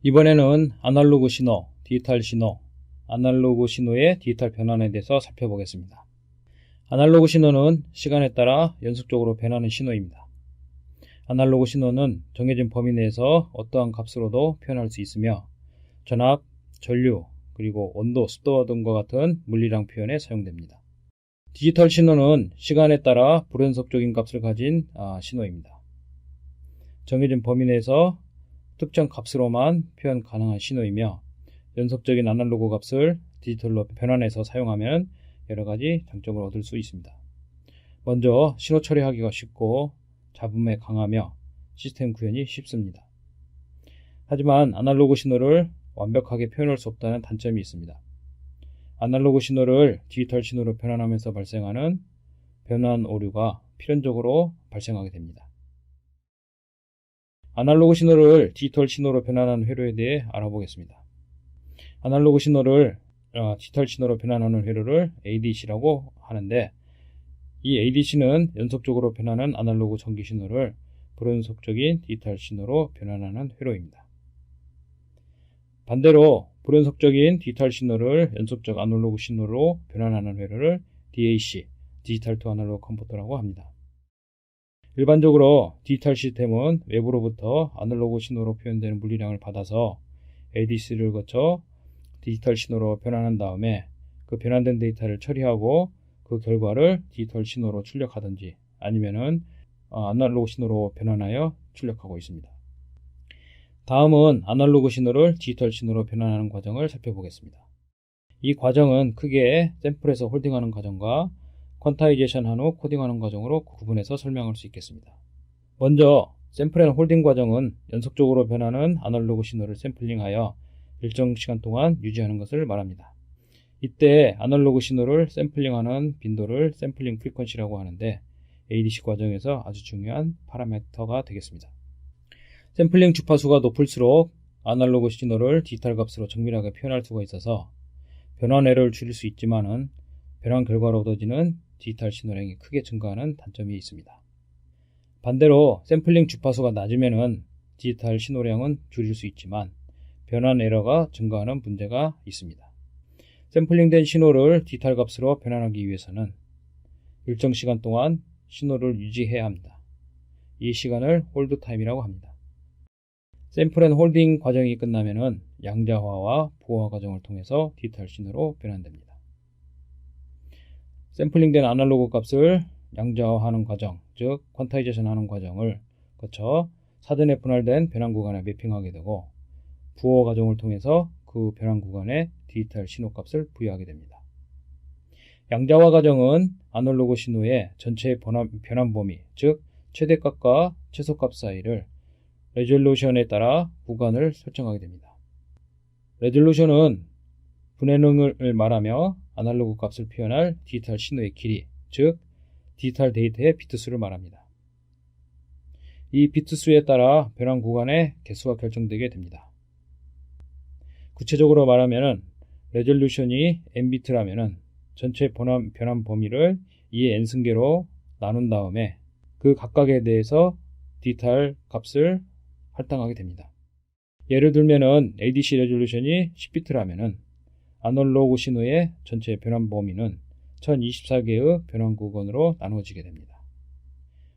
이번에는 아날로그 신호, 디지털 신호, 아날로그 신호의 디지털 변환에 대해서 살펴보겠습니다. 아날로그 신호는 시간에 따라 연속적으로 변하는 신호입니다. 아날로그 신호는 정해진 범위 내에서 어떠한 값으로도 표현할 수 있으며 전압, 전류, 그리고 온도, 습도 등과 같은 물리량 표현에 사용됩니다. 디지털 신호는 시간에 따라 불연속적인 값을 가진 신호입니다. 정해진 범위 내에서 특정 값으로만 표현 가능한 신호이며 연속적인 아날로그 값을 디지털로 변환해서 사용하면 여러가지 장점을 얻을 수 있습니다. 먼저 신호 처리하기가 쉽고 잡음에 강하며 시스템 구현이 쉽습니다. 하지만 아날로그 신호를 완벽하게 표현할 수 없다는 단점이 있습니다. 아날로그 신호를 디지털 신호로 변환하면서 발생하는 변환 오류가 필연적으로 발생하게 됩니다. 아날로그 신호를 디지털 신호로 변환하는 회로에 대해 알아보겠습니다. 아날로그 신호를 디지털 신호로 변환하는 회로를 ADC라고 하는데, 이 ADC는 연속적으로 변하는 아날로그 전기 신호를 불연속적인 디지털 신호로 변환하는 회로입니다. 반대로 불연속적인 디지털 신호를 연속적 아날로그 신호로 변환하는 회로를 DAC, 디지털 투 아날로그 컨버터라고 합니다. 일반적으로 디지털 시스템은 외부로부터 아날로그 신호로 표현되는 물리량을 받아서 ADC를 거쳐 디지털 신호로 변환한 다음에 그 변환된 데이터를 처리하고 그 결과를 디지털 신호로 출력하든지 아니면은 아날로그 신호로 변환하여 출력하고 있습니다. 다음은 아날로그 신호를 디지털 신호로 변환하는 과정을 살펴보겠습니다. 이 과정은 크게 샘플에서 홀딩하는 과정과 퀀타이제이션 한 후 코딩하는 과정으로 구분해서 설명할 수 있겠습니다. 먼저 샘플 앤 홀딩 과정은 연속적으로 변하는 아날로그 신호를 샘플링하여 일정 시간 동안 유지하는 것을 말합니다. 이때 아날로그 신호를 샘플링하는 빈도를 샘플링 프리퀀시라고 하는데 ADC 과정에서 아주 중요한 파라미터가 되겠습니다. 샘플링 주파수가 높을수록 아날로그 신호를 디지털 값으로 정밀하게 표현할 수가 있어서 변환 에러를 줄일 수 있지만은 변환 결과로 얻어지는 디지털 신호량이 크게 증가하는 단점이 있습니다. 반대로 샘플링 주파수가 낮으면은 디지털 신호량은 줄일 수 있지만 변환 에러가 증가하는 문제가 있습니다. 샘플링된 신호를 디지털 값으로 변환하기 위해서는 일정 시간 동안 신호를 유지해야 합니다. 이 시간을 홀드 타임이라고 합니다. 샘플 앤 홀딩 과정이 끝나면은 양자화와 부호화 과정을 통해서 디지털 신호로 변환됩니다. 샘플링된 아날로그 값을 양자화하는 과정, 즉 퀀타이제이션 하는 과정을 거쳐 사전에 분할된 변환 구간에 매핑하게 되고 부호 과정을 통해서 그 변환 구간에 디지털 신호 값을 부여하게 됩니다. 양자화 과정은 아날로그 신호의 전체 변환 범위, 즉 최대값과 최소값 사이를 레졸루션에 따라 구간을 설정하게 됩니다. 레졸루션은 분해능을 말하며 아날로그 값을 표현할 디지털 신호의 길이, 즉 디지털 데이터의 비트수를 말합니다. 이 비트수에 따라 변환 구간의 개수가 결정되게 됩니다. 구체적으로 말하면 레졸루션이 n비트라면 전체 변환 범위를 2의 n승계로 나눈 다음에 그 각각에 대해서 디지털 값을 할당하게 됩니다. 예를 들면은 ADC 레졸루션이 10비트라면은 아날로그 신호의 전체 변환 범위는 1024개의 변환 구간으로 나누어지게 됩니다.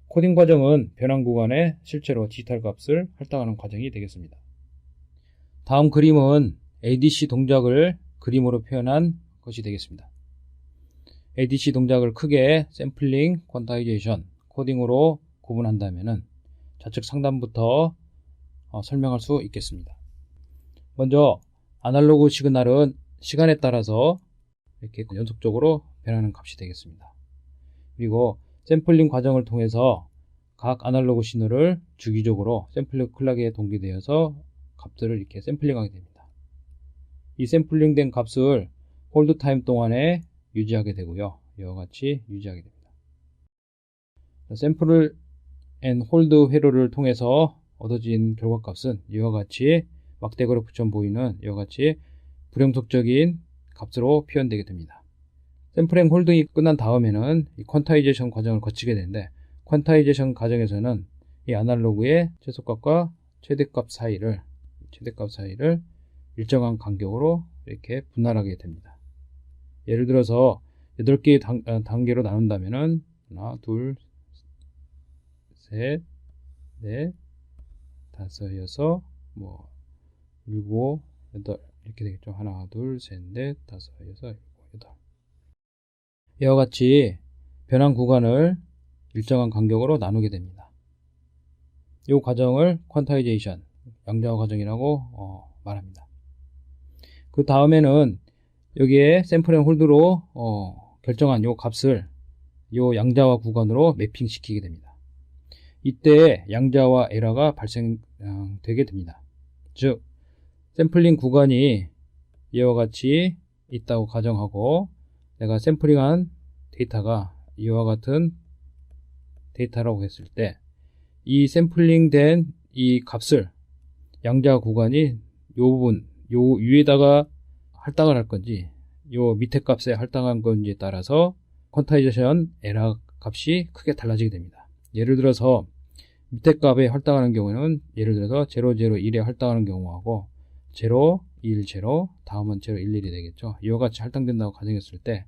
코딩 과정은 변환 구간에 실제로 디지털 값을 할당하는 과정이 되겠습니다. 다음 그림은 ADC 동작을 그림으로 표현한 것이 되겠습니다. ADC 동작을 크게 샘플링, 퀀타이제이션, 코딩으로 구분한다면은 좌측 상단부터 설명할 수 있겠습니다. 먼저 아날로그 시그널은 시간에 따라서 이렇게 연속적으로 변하는 값이 되겠습니다. 그리고 샘플링 과정을 통해서 각 아날로그 신호를 주기적으로 샘플링 클락에 동기되어서 값들을 이렇게 샘플링하게 됩니다. 이 샘플링된 값을 홀드 타임 동안에 유지하게 되고요. 이와 같이 유지하게 됩니다. 샘플 앤 홀드 회로를 통해서 얻어진 결과값은 이와 같이 막대 그래프처럼 보이는 이와 같이 불연속적인 값으로 표현되게 됩니다. 샘플 앤 홀딩이 끝난 다음에는 이 퀀타이제이션 과정을 거치게 되는데 퀀타이제이션 과정에서는 이 아날로그의 최소값과 최대값 사이를 최대값 사이를 일정한 간격으로 이렇게 분할하게 됩니다. 예를 들어서 8개의 단계로 나눈다면은 하나, 둘, 셋, 넷, 다섯, 여섯, 뭐 일곱, 여덟 이렇게 되겠죠. 하나, 둘, 셋, 넷, 다섯, 여섯, 일곱, 여덟. 이와 같이 변환 구간을 일정한 간격으로 나누게 됩니다. 이 과정을 퀀타이제이션, 양자화 과정이라고 말합니다. 그 다음에는 여기에 샘플 앤 홀드로 결정한 요 값을 요 양자화 구간으로 매핑시키게 됩니다. 이때 양자화 에러가 발생되게 됩니다. 즉 샘플링 구간이 이와 같이 있다고 가정하고 내가 샘플링한 데이터가 이와 같은 데이터라고 했을 때 이 샘플링된 이 값을 양자화 구간이 요 부분 요 위에다가 할당을 할 건지 요 밑에 값에 할당한 건지에 따라서 퀀타이제이션 에러 값이 크게 달라지게 됩니다. 예를 들어서 밑에 값에 할당하는 경우에는 예를 들어서 0, 0, 1에 할당하는 경우하고 0, 1, 0 다음은 0, 1, 1이 되겠죠. 이와 같이 할당된다고 가정했을 때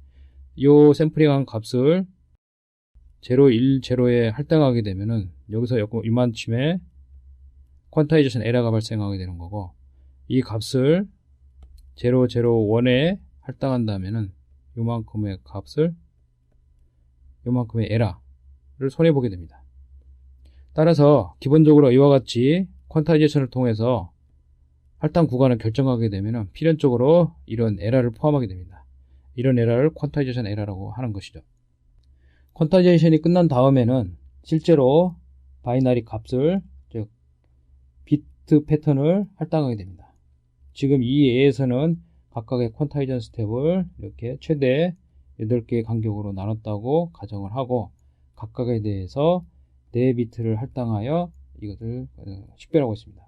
이 샘플링한 값을 0, 1, 0에 할당하게 되면은 여기서 이만큼의 퀀타이제이션 에러가 발생하게 되는 거고 이 값을 0, 0, 1에 할당한다면은 요만큼의 값을 요만큼의 에러를 손해보게 됩니다. 따라서 기본적으로 이와 같이 퀀타이제이션을 통해서 할당 구간을 결정하게 되면 필연적으로 이런 에러를 포함하게 됩니다. 이런 에러를 퀀타이제이션 에러라고 하는 것이죠. 퀀타이제이션이 끝난 다음에는 실제로 바이너리 값을 즉 비트 패턴을 할당하게 됩니다. 지금 이 예에서는 각각의 퀀타이제이션 스텝을 이렇게 최대 8개의 간격으로 나눴다고 가정을 하고 각각에 대해서 4비트를 할당하여 이것을 식별하고 있습니다.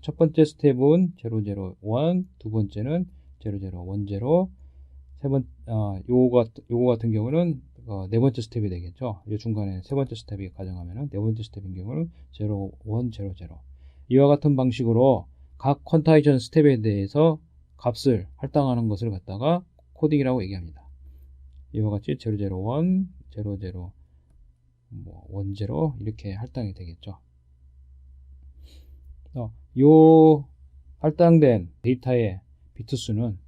첫 번째 스텝은 001, 두 번째는 0010, 요거 같은 경우는 네 번째 스텝이 되겠죠. 이 중간에 세 번째 스텝이 가정하면은 네 번째 스텝인 경우는 0100. 이와 같은 방식으로 각 퀀타이제이션 스텝에 대해서 값을 할당하는 것을 갖다가 코딩이라고 얘기합니다. 이와 같이 001, 00, 10 이렇게 할당이 되겠죠. 요 할당된 데이터의 비트 수는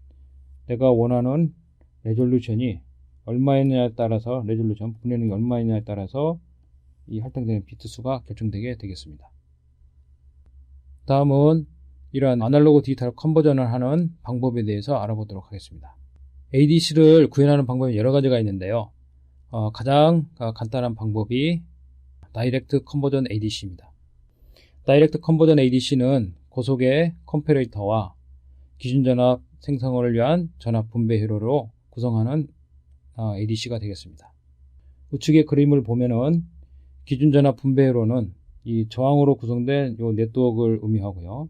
내가 원하는 레졸루션이 얼마이냐에 따라서 레졸루션 분해능이 얼마이냐에 따라서 이 할당되는 비트 수가 결정되게 되겠습니다. 다음은 이러한 아날로그 디지털 컨버전을 하는 방법에 대해서 알아보도록 하겠습니다. ADC를 구현하는 방법이 여러 가지가 있는데요. 가장 간단한 방법이 다이렉트 컨버전 ADC입니다. 다이렉트 컨버전 ADC는 고속의 컴패레이터와 기준전압 생성을 위한 전압 분배 회로로 구성하는 ADC가 되겠습니다. 우측의 그림을 보면은 기준전압 분배 회로는 이 저항으로 구성된 이 네트워크를 의미하고요.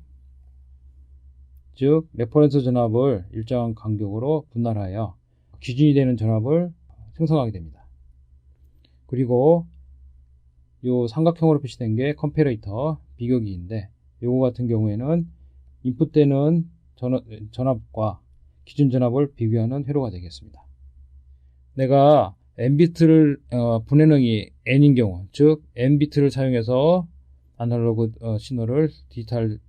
즉 레퍼런스 전압을 일정한 간격으로 분할하여 기준이 되는 전압을 생성하게 됩니다. 그리고 이 삼각형으로 표시된 게 컴패레이터 비교기인데 요거 같은 경우에는 인풋되는 전압과 기준 전압을 비교하는 회로가 되겠습니다. 내가 n비트를 분해능이 n인 경우, 즉 n비트를 사용해서 아날로그 신호를 디지털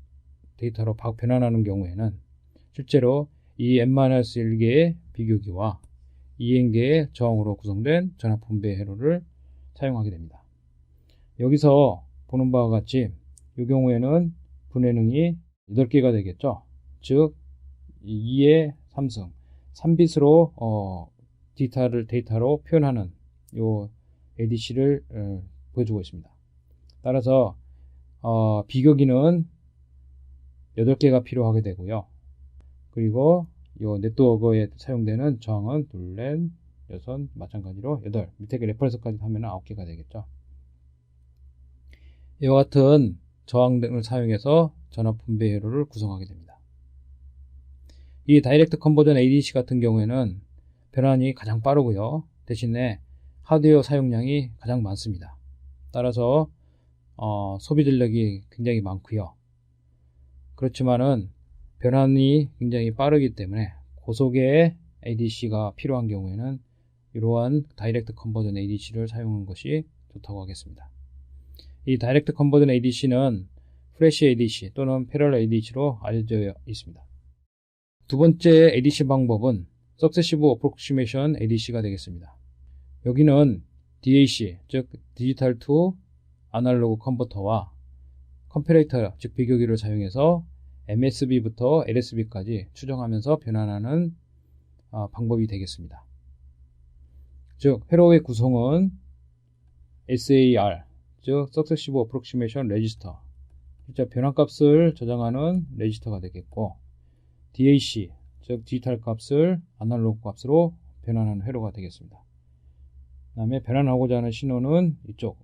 데이터로 변환하는 경우에는 실제로 이 n-1개의 비교기와 2n개의 저항으로 구성된 전압 분배 회로를 사용하게 됩니다. 여기서 보는 바와 같이 이 경우에는 분해능이 8개가 되겠죠. 즉 2의 3승 3빛으로 데이터로 표현하는 이 ADC를 보여주고 있습니다. 따라서 비교기는 8개가 필요하게 되고요. 그리고 이 네트워크에 사용되는 저항은 둘, 넷, 여섯, 마찬가지로 8, 밑에 레퍼런스까지 하면 9개가 되겠죠. 이와 같은 저항 등을 사용해서 전압 분배 회로를 구성하게 됩니다. 이 다이렉트 컨버전 ADC 같은 경우에는 변환이 가장 빠르고요. 대신에 하드웨어 사용량이 가장 많습니다. 따라서 소비 전력이 굉장히 많고요. 그렇지만은 변환이 굉장히 빠르기 때문에 고속의 ADC가 필요한 경우에는 이러한 다이렉트 컨버전 ADC를 사용하는 것이 좋다고 하겠습니다. 이 다이렉트 컨버전 ADC는 프레시 ADC 또는 패럴 ADC로 알려져 있습니다. 두 번째 ADC 방법은 Successive Approximation ADC가 되겠습니다. 여기는 DAC, 즉 디지털 투 아날로그 컨버터와 컴패레이터, 즉 비교기를 사용해서 MSB부터 LSB까지 추정하면서 변환하는 방법이 되겠습니다. 즉 회로의 구성은 SAR, 즉 Successive Approximation Register, 실제 변환값을 저장하는 레지스터가 되겠고, DAC, 즉 디지털 값을 아날로그 값으로 변환하는 회로가 되겠습니다. 그 다음에 변환하고자 하는 신호는 이쪽,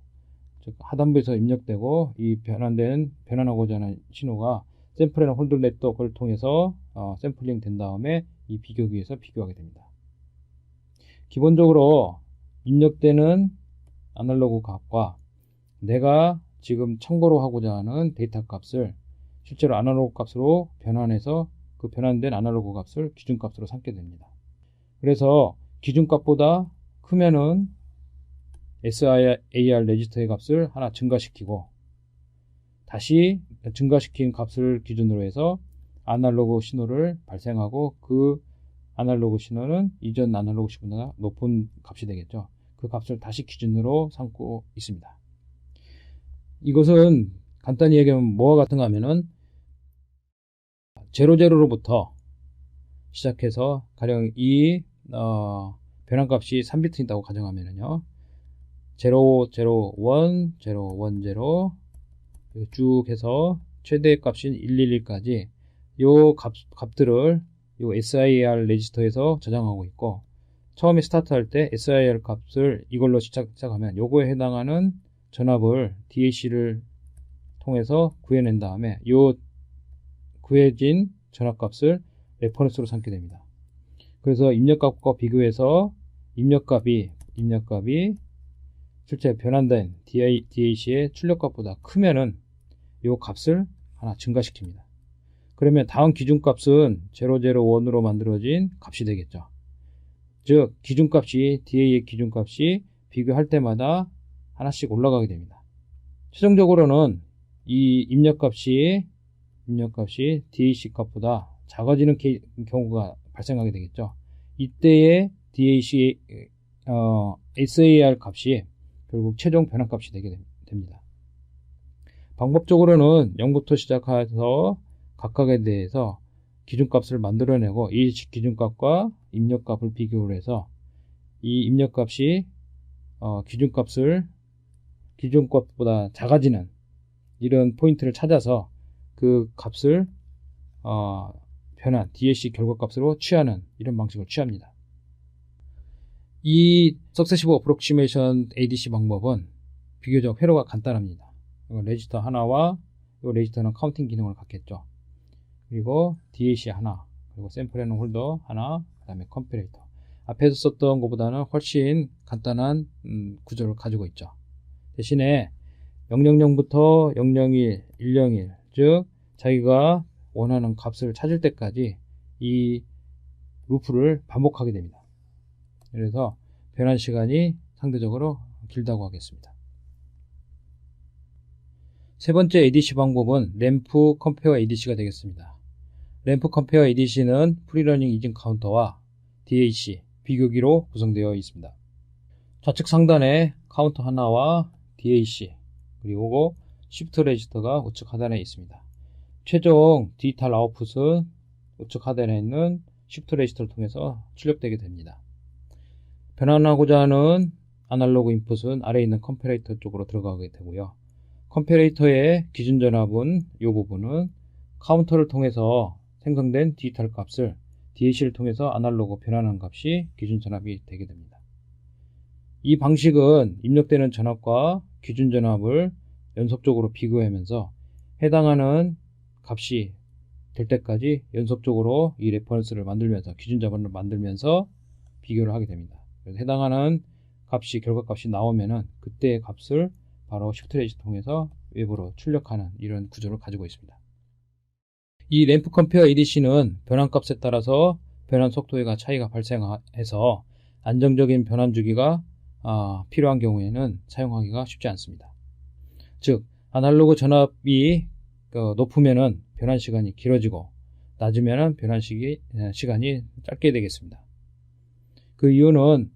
즉 하단부에서 입력되고, 이 변환하고자 하는 신호가 샘플 앤 홀드 네트워크를 통해서 샘플링 된 다음에 이 비교기에서 비교하게 됩니다. 기본적으로 입력되는 아날로그 값과 내가 지금 참고로 하고자 하는 데이터 값을 실제로 아날로그 값으로 변환해서 그 변환된 아날로그 값을 기준값으로 삼게 됩니다. 그래서 기준값보다 크면은 SAR 레지스터의 값을 하나 증가시키고, 다시 증가시킨 값을 기준으로 해서 아날로그 신호를 발생하고, 그 아날로그 신호는 이전 아날로그 신호보다 높은 값이 되겠죠. 그 값을 다시 기준으로 삼고 있습니다. 이것은 간단히 얘기하면 뭐와 같은가 하면은 00로부터 시작해서 가령 이 변환값이 3비트이다고 가정하면은요, 0, 0, 1, 0, 1, 0 쭉 해서 최대 값인 111까지 요 값들을 요 SIR 레지스터에서 저장하고 있고, 처음에 스타트할 때 SIR 값을 이걸로 시작하면 요거에 해당하는 전압을 DAC를 통해서 구해낸 다음에 요 구해진 전압값을 레퍼런스로 삼게 됩니다. 그래서 입력값과 비교해서 입력값이 실제 변환된 DAC의 출력값보다 크면은 요 값을 하나 증가시킵니다. 그러면 다음 기준값은 001으로 만들어진 값이 되겠죠. 즉 기준값이 DA의 기준값이 비교할 때마다 하나씩 올라가게 됩니다. 최종적으로는 이 입력값이 DAC 값보다 작아지는 경우가 발생하게 되겠죠. 이때의 DAC SAR 값이 결국 최종 변환값이 되게 됩니다. 방법적으로는 0부터 시작해서 각각에 대해서 기준값을 만들어내고, 이 기준값과 입력값을 비교를 해서 이 입력값이 기준값보다 작아지는 이런 포인트를 찾아서 그 값을 변환, DAC 결과값으로 취하는 이런 방식을 취합니다. 이 Successive Approximation ADC 방법은 비교적 회로가 간단합니다. 레지스터 하나와 이 레지스터는 카운팅 기능을 갖겠죠. 그리고 DAC 하나, 그리고 샘플 앤 홀더 하나, 그 다음에 컴패레이터. 앞에서 썼던 것보다는 훨씬 간단한 구조를 가지고 있죠. 대신에 000부터 001, 101, 즉 자기가 원하는 값을 찾을 때까지 이 루프를 반복하게 됩니다. 그래서 변환 시간이 상대적으로 길다고 하겠습니다. 세 번째 ADC 방법은 램프 컴페어 ADC가 되겠습니다. 램프 컴페어 ADC는 프리러닝 이징 카운터와 DAC, 비교기로 구성되어 있습니다. 좌측 상단에 카운터 하나와 DAC, 그리고 시프트 레지스터가 우측 하단에 있습니다. 최종 디지털 아웃풋은 우측 하단에 있는 시프트 레지스터를 통해서 출력되게 됩니다. 변환하고자 하는 아날로그 인풋은 아래에 있는 컴패레이터 쪽으로 들어가게 되고요. 컴패레이터의 기준 전압은 이 부분은 카운터를 통해서 생성된 디지털 값을 DAC를 통해서 아날로그 변환한 값이 기준 전압이 되게 됩니다. 이 방식은 입력되는 전압과 기준 전압을 연속적으로 비교하면서 해당하는 값이 될 때까지 연속적으로 이 레퍼런스를 만들면서 기준 전압을 만들면서 비교를 하게 됩니다. 그래서 해당하는 값이 결과값이 나오면은 그때의 값을 바로 시프트 레지스터 통해서 외부로 출력하는 이런 구조를 가지고 있습니다. 이 램프 컴페어 ADC는 변환값에 따라서 변환 속도가 차이가 발생해서 안정적인 변환 주기가 필요한 경우에는 사용하기가 쉽지 않습니다. 즉 아날로그 전압이 높으면은 변환 시간이 길어지고 낮으면은 변환 시간이 짧게 되겠습니다. 그 이유는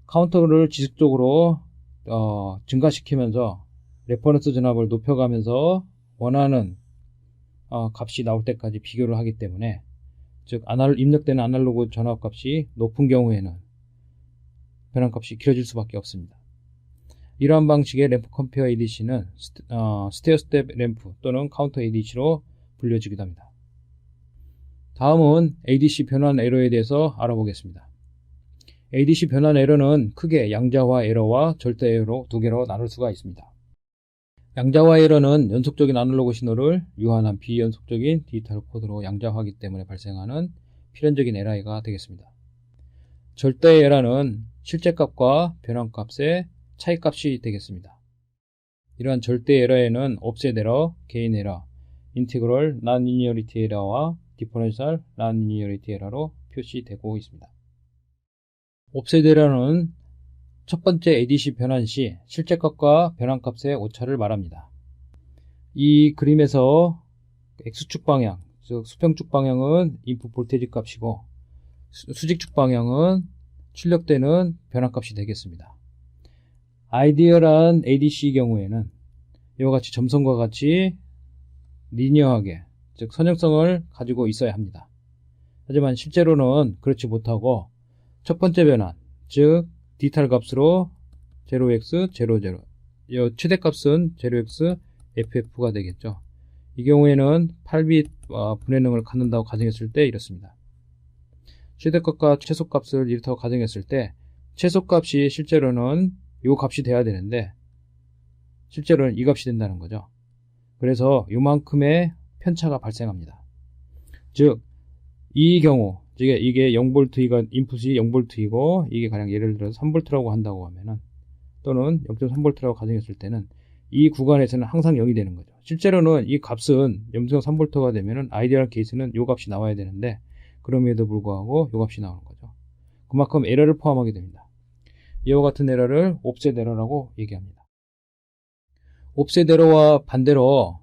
카운터를 지속적으로 증가시키면서 레퍼런스 전압을 높여가면서 원하는 값이 나올 때까지 비교를 하기 때문에, 즉 입력되는 아날로그 전압 값이 높은 경우에는 변환값이 길어질 수밖에 없습니다. 이러한 방식의 램프 컴페어 ADC는 스테어 스텝 램프 또는 카운터 ADC로 불려지기도 합니다. 다음은 ADC 변환 에러에 대해서 알아보겠습니다. ADC 변환 에러는 크게 양자화 에러와 절대 에러 두 개로 나눌 수가 있습니다. 양자화 에러는 연속적인 아날로그 신호를 유한한 비연속적인 디지털 코드로 양자화하기 때문에 발생하는 필연적인 에러가 되겠습니다. 절대 에러는 실제값과 변환값의 차이값이 되겠습니다. 이러한 절대 에러에는 옵셋 에러, 게인 에러, 인티그럴 non-linearity 에러와 디퍼런셜 non-linearity 에러로 표시되고 있습니다. 옵셋 에러는 첫 번째 ADC 변환 시 실제값과 변환값의 오차를 말합니다. 이 그림에서 X축 방향, 즉 수평축 방향은 인풋 볼테이지 값이고 수직축 방향은 출력되는 변환값이 되겠습니다. 아이디얼한 ADC 경우에는 이와 같이 점선과 같이 리니어하게, 즉 선형성을 가지고 있어야 합니다. 하지만 실제로는 그렇지 못하고 첫 번째 변환, 즉 디지털 값으로 0x, 00, 최대값은 0x, FF가 되겠죠. 이 경우에는 8빛 분해능을 갖는다고 가정했을 때 이렇습니다. 최대값과 최소값을 이렇다고 가정했을 때 최소값이 실제로는 이 값이 돼야 되는데 실제로는 이 값이 된다는 거죠. 그래서 이만큼의 편차가 발생합니다. 즉 이 경우, 이게 0V, 인풋이 0V이고 이게 가령 예를 들어서 3V라고 한다고 하면은, 또는 0.3V라고 가정했을 때는 이 구간에서는 항상 0이 되는 거죠. 실제로는 이 값은 0.3V가 되면은 아이디얼 케이스는 이 값이 나와야 되는데 그럼에도 불구하고 이 값이 나오는 거죠. 그만큼 에러를 포함하게 됩니다. 이와 같은 에러를 옵셋 에러라고 얘기합니다. 옵셋 에러와 반대로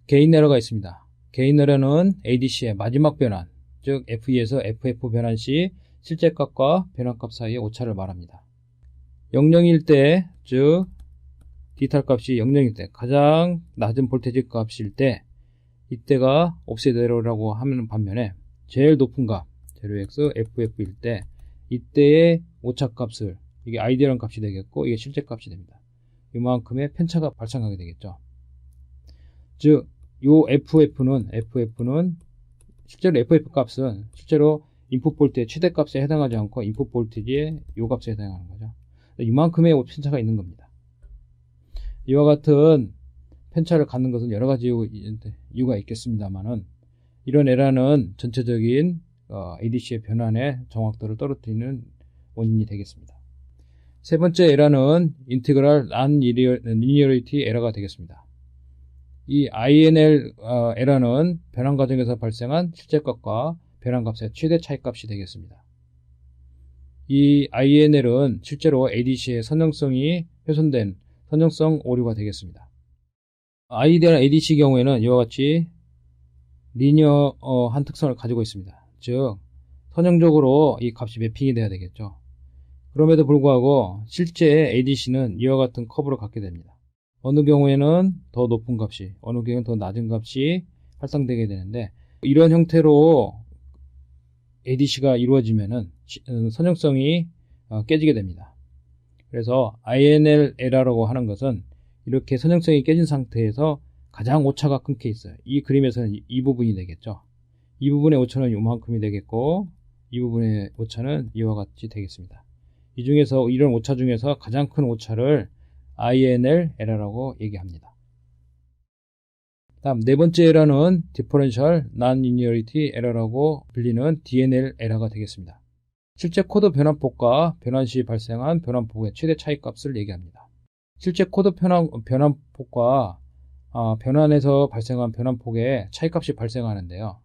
게인 에러가 있습니다. 게인 에러는 ADC의 마지막 변환, 즉 FE에서 FF 변환 시 실제값과 변환값 사이의 오차를 말합니다. 00일 때, 즉 디지털 값이 00일 때, 가장 낮은 볼테이지 값일 때 이때가 옵셋 에러라고 하는 반면에 제일 높은 값 0x FF일 때 이때의 오차값을, 이게 아이디얼한 값이 되겠고 이게 실제값이 됩니다. 이만큼의 편차가 발생하게 되겠죠. 즉 요 FF는 실제로 FF 값은 실제로 인풋 볼트의 최대값에 해당하지 않고 인풋 볼트의 요 값에 해당하는 거죠. 이만큼의 편차가 있는 겁니다. 이와 같은 편차를 갖는 것은 여러 가지 이유가 있겠습니다만은, 이런 에러는 전체적인 ADC의 변환의 정확도를 떨어뜨리는 원인이 되겠습니다. 세 번째 에러는 인티그럴 non-linearity 에러가 되겠습니다. 이 INL 에러는 변환 과정에서 발생한 실제값과 변환값의 최대 차이값이 되겠습니다. 이 INL은 실제로 ADC의 선형성이 훼손된 선형성 오류가 되겠습니다. 아이디얼 ADC 경우에는 이와 같이 리니어한 특성을 가지고 있습니다. 즉 선형적으로 이 값이 매핑이 돼야 되겠죠. 그럼에도 불구하고 실제 ADC는 이와 같은 커브를 갖게 됩니다. 어느 경우에는 더 높은 값이, 어느 경우에는 더 낮은 값이 발생되게 되는데, 이런 형태로 ADC가 이루어지면은 선형성이 깨지게 됩니다. 그래서 INL 에러라고 하는 것은 이렇게 선형성이 깨진 상태에서 가장 오차가 큰 케이스, 이 그림에서는 이 부분이 되겠죠. 이 부분의 오차는 요만큼이 되겠고 이 부분의 오차는 이와 같이 되겠습니다. 이 중에서 이런 오차 중에서 가장 큰 오차를 INL 에러라고 얘기합니다. 다음 네 번째 에러는 Differential Non-Linearity 에러라고 불리는 DNL 에러가 되겠습니다. 실제 코드 변환폭과 변환 시 발생한 변환폭의 최대 차이값을 얘기합니다. 실제 코드 변환폭과 변환에서 발생한 변환폭의 차이값이 발생하는데요.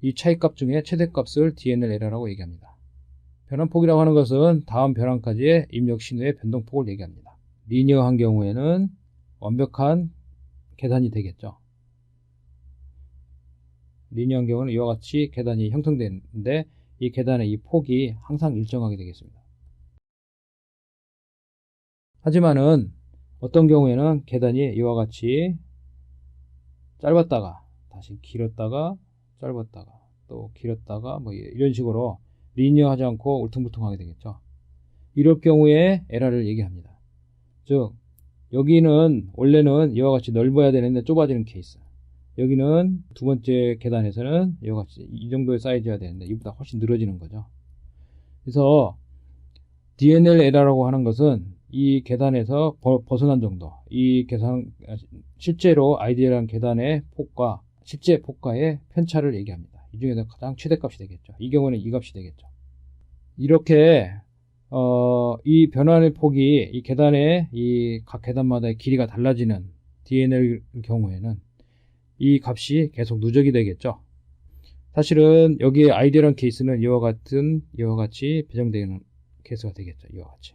이 차이값 중에 최대값을 DNL 에러라고 얘기합니다. 변환폭이라고 하는 것은 다음 변환까지의 입력 신호의 변동폭을 얘기합니다. 리니어한 경우에는 완벽한 계단이 되겠죠. 리니어한 경우는 이와 같이 계단이 형성되는데 이 계단의 이 폭이 항상 일정하게 되겠습니다. 하지만은 어떤 경우에는 계단이 이와 같이 짧았다가 다시 길었다가 짧았다가 또 길었다가 뭐 이런 식으로 리니어하지 않고 울퉁불퉁하게 되겠죠. 이럴 경우에 에러를 얘기합니다. 즉 여기는 원래는 이와 같이 넓어야 되는데 좁아지는 케이스. 여기는 두 번째 계단에서는 이와 같이 이 정도의 사이즈여야 되는데 이보다 훨씬 늘어지는 거죠. 그래서 DNL 에러라고 하는 것은 이 계단에서 벗어난 정도, 이 계산 실제로 아이디얼한 계단의 폭과 실제 폭과의 편차를 얘기합니다. 이 중에서 가장 최대값이 되겠죠. 이 경우는 이 값이 되겠죠. 이렇게 이 변환의 폭이 이 계단의 이 각 계단마다의 길이가 달라지는 DNL 경우에는 이 값이 계속 누적이 되겠죠. 사실은 여기에 아이디얼한 케이스는 이와 같이 배정되는 케이스가 되겠죠. 이와 같이.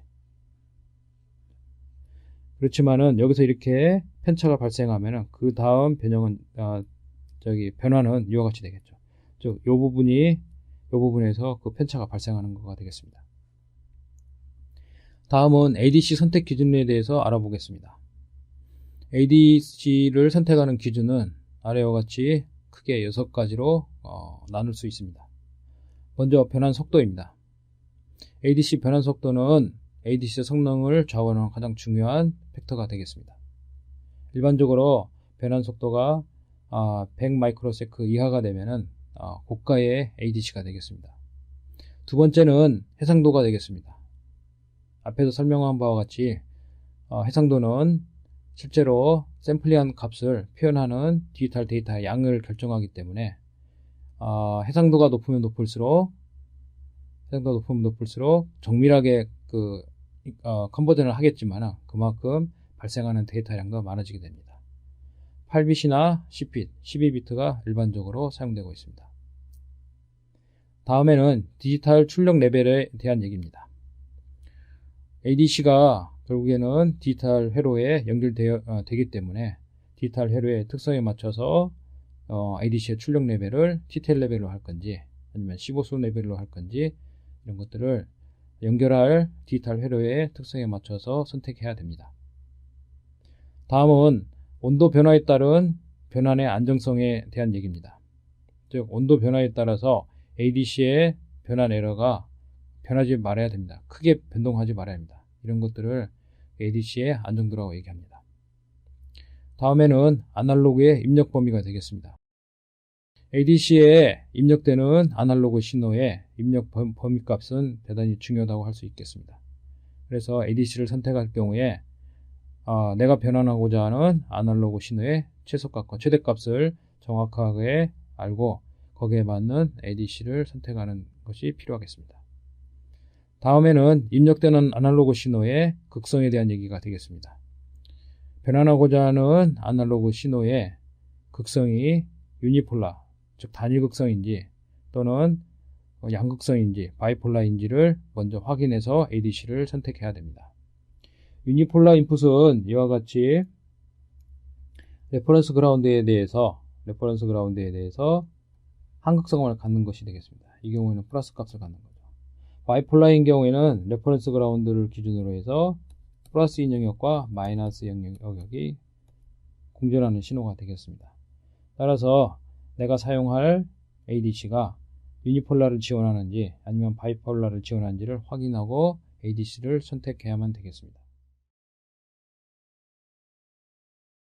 그렇지만은 여기서 이렇게 편차가 발생하면은 그 다음 변환은 이와 같이 되겠죠. 즉, 요 부분에서 그 편차가 발생하는 거가 되겠습니다. 다음은 ADC 선택 기준에 대해서 알아보겠습니다. ADC를 선택하는 기준은 아래와 같이 크게 6가지로 나눌 수 있습니다. 먼저 변환 속도입니다. ADC 변환 속도는 ADC의 성능을 좌우하는 가장 중요한 팩터가 되겠습니다. 일반적으로 변환 속도가 100 마이크로세컨드 이하가 되면은 고가의 ADC가 되겠습니다. 두 번째는 해상도가 되겠습니다. 앞에서 설명한 바와 같이 해상도는 실제로 샘플링한 값을 표현하는 디지털 데이터의 양을 결정하기 때문에 해상도가 높으면 높을수록 정밀하게 컨버전을 하겠지만 그만큼 발생하는 데이터량도 많아지게 됩니다. 8bit이나 10bit, 12bit가 일반적으로 사용되고 있습니다. 다음에는 디지털 출력 레벨에 대한 얘기입니다. ADC가 결국에는 디지털 회로에 연결되기 때문에 디지털 회로의 특성에 맞춰서 ADC의 출력 레벨을 TTL 레벨로 할 건지 아니면 15수 레벨로 할 건지 이런 것들을 연결할 디지털 회로의 특성에 맞춰서 선택해야 됩니다. 다음은 온도 변화에 따른 변환의 안정성에 대한 얘기입니다. 즉 온도 변화에 따라서 ADC의 변환 에러가 변하지 말아야 됩니다. 크게 변동하지 말아야 합니다. 이런 것들을 ADC의 안정도라고 얘기합니다. 다음에는 아날로그의 입력 범위가 되겠습니다. ADC에 입력되는 아날로그 신호의 입력 범위값은 대단히 중요하다고 할 수 있겠습니다. 그래서 ADC를 선택할 경우에 내가 변환하고자 하는 아날로그 신호의 최소값과 최대값을 정확하게 알고 거기에 맞는 ADC를 선택하는 것이 필요하겠습니다. 다음에는 입력되는 아날로그 신호의 극성에 대한 얘기가 되겠습니다. 변환하고자 하는 아날로그 신호의 극성이 유니폴라, 즉 단일극성인지 또는 양극성인지 바이폴라인지를 먼저 확인해서 ADC를 선택해야 됩니다. 유니폴라 인풋은 이와 같이 레퍼런스 그라운드에 대해서 한극성을 갖는 것이 되겠습니다. 이 경우에는 플러스 값을 갖는 거죠. 바이폴라인 경우에는 레퍼런스 그라운드를 기준으로 해서 플러스 인 영역과 마이너스 영역이 공존하는 신호가 되겠습니다. 따라서 내가 사용할 ADC가 유니폴라를 지원하는지 아니면 바이폴라를 지원하는지를 확인하고 ADC를 선택해야만 되겠습니다.